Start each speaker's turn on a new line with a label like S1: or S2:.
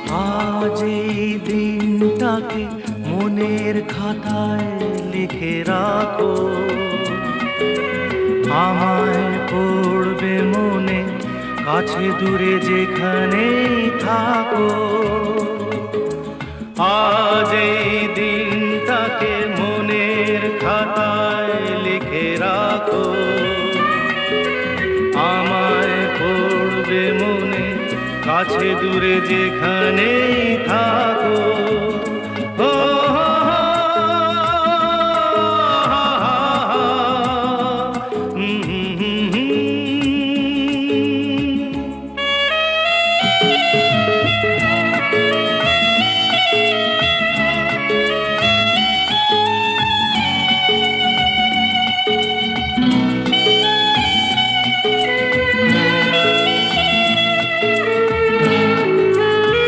S1: আজ এই দিনটাকে মনের খাতায় লিখে রাখো, আমায় পড়বে মনে কাছে দূরে যেখানেই থাকো। আজ এই দিনটাকে মনের খাতায় লিখে রাখো, আমায় পড়বে মনে কাছে দূরে যেখানেই থাকো।